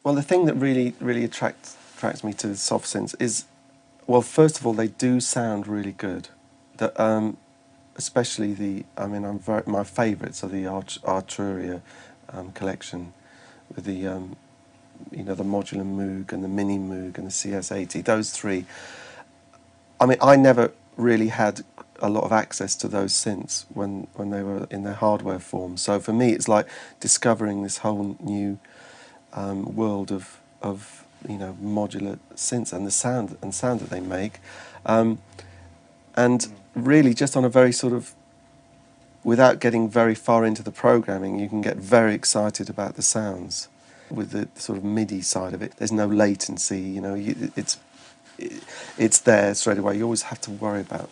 Well, the thing that really attracts me to soft synths is, well, first of all, they do sound really good. That especially my favourites are the Arturia collection with the the modular Moog and the mini Moog and the CS80. Those three. I mean, I never really had a lot of access to those synths when they were in their hardware form. So for me, it's like discovering this whole new world of modular synths and the sound that they make, and really just on a very sort of, without getting very far into the programming, you can get very excited about the sounds. With the sort of MIDI side of it, there's no latency. It's there straight away. You always have to worry about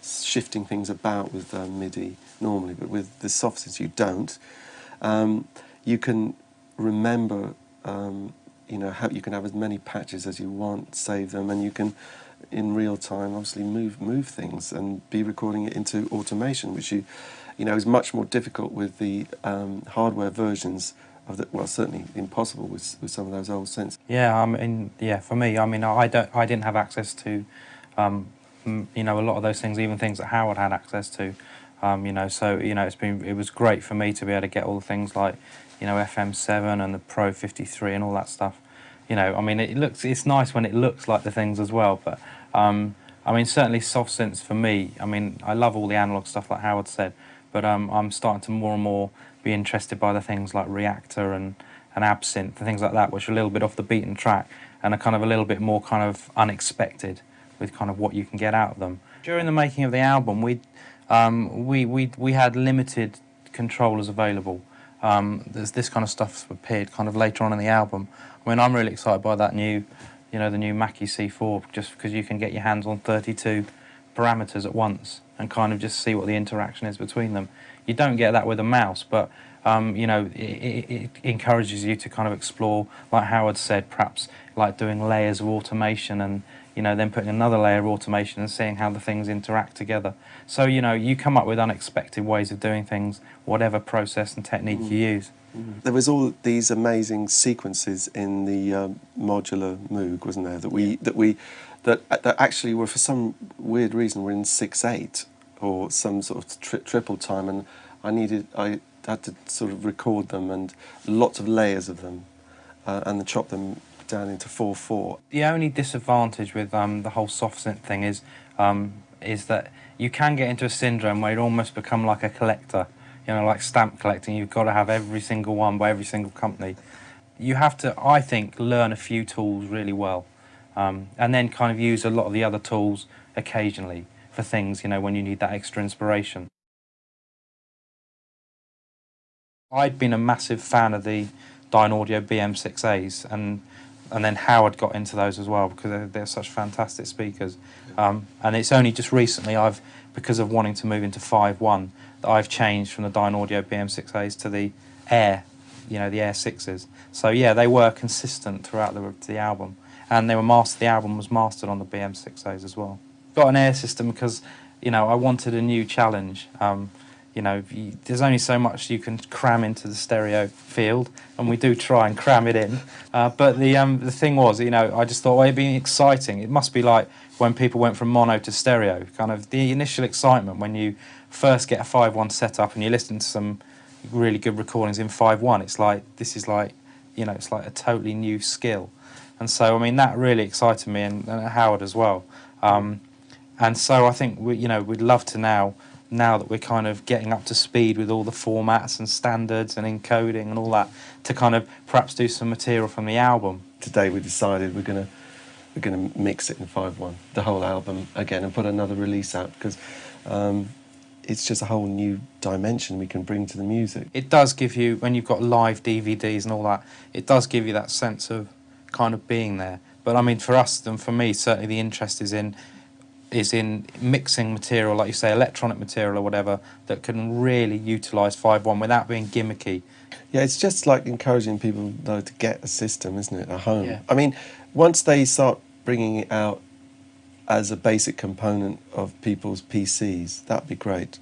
shifting things about with MIDI normally, but with the soft synths you don't. You can remember, how you can have as many patches as you want, save them, and you can, in real time, obviously move things and be recording it into automation, which is much more difficult with the hardware versions of the, well, certainly impossible with some of those old synths. Yeah, for me, I didn't have access to, a lot of those things, even things that Howard had access to, so it was great for me to be able to get all the things like, FM7 and the Pro 53 and all that stuff. It's nice when it looks like the things as well, but certainly soft synths for me. I love all the analog stuff like Howard said, but I'm starting to more and more be interested by the things like Reactor and Absinthe and things like that, which are a little bit off the beaten track and are kind of a little bit more kind of unexpected with kind of what you can get out of them. During the making of the album, we had limited controllers available. There's this kind of stuff appeared kind of later on in the album. I'm really excited by that new, the new Mackie C4, just because you can get your hands on 32 parameters at once and kind of just see what the interaction is between them. You don't get that with a mouse, but it encourages you to kind of explore, like Howard said, perhaps like doing layers of automation and then putting another layer of automation and seeing how the things interact together. So you come up with unexpected ways of doing things, whatever process and technique you use. There was all these amazing sequences in the modular Moog, wasn't there? That actually were, for some weird reason, were in 6/8 or some sort of triple time, and I had to sort of record them and lots of layers of them, and then chop them down into 4/4. The only disadvantage with the whole soft synth thing is that you can get into a syndrome where you almost become like a collector, like stamp collecting. You've got to have every single one by every single company. You have to, I think, learn a few tools really well, and then kind of use a lot of the other tools occasionally for things, when you need that extra inspiration. I'd been a massive fan of the Dynaudio BM6As, and then Howard got into those as well because they're such fantastic speakers. And it's only just recently because of wanting to move into 5.1, that I've changed from the Dynaudio BM6As to the Air, the Air 6s. So yeah, they were consistent throughout the album, and the album was mastered on the BM6As as well. Got an Air system because I wanted a new challenge. There's only so much you can cram into the stereo field, and we do try and cram it in. But the thing was, I just thought, well, it'd be exciting. It must be like when people went from mono to stereo, kind of the initial excitement when you first get a 5.1 set up and you listen to some really good recordings in 5.1. It's like, this is like, it's like a totally new skill. And so, that really excited me, and Howard as well. And so I think we'd love to now that we're kind of getting up to speed with all the formats and standards and encoding and all that, to kind of perhaps do some material from the album. Today we decided we're gonna mix it in 5.1, the whole album again, and put another release out, because it's just a whole new dimension we can bring to the music. It does give you, when you've got live DVDs and all that, it does give you that sense of kind of being there. But for us and for me, certainly the interest is in mixing material, like you say, electronic material or whatever, that can really utilise 5.1 without being gimmicky. Yeah, it's just like encouraging people, though, to get a system, isn't it, at home? Yeah. Once they start bringing it out as a basic component of people's PCs, that'd be great.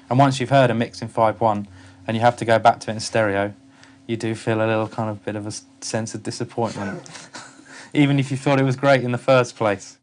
And once you've heard a mix in 5.1 and you have to go back to it in stereo, you do feel a little kind of bit of a sense of disappointment, even if you thought it was great in the first place.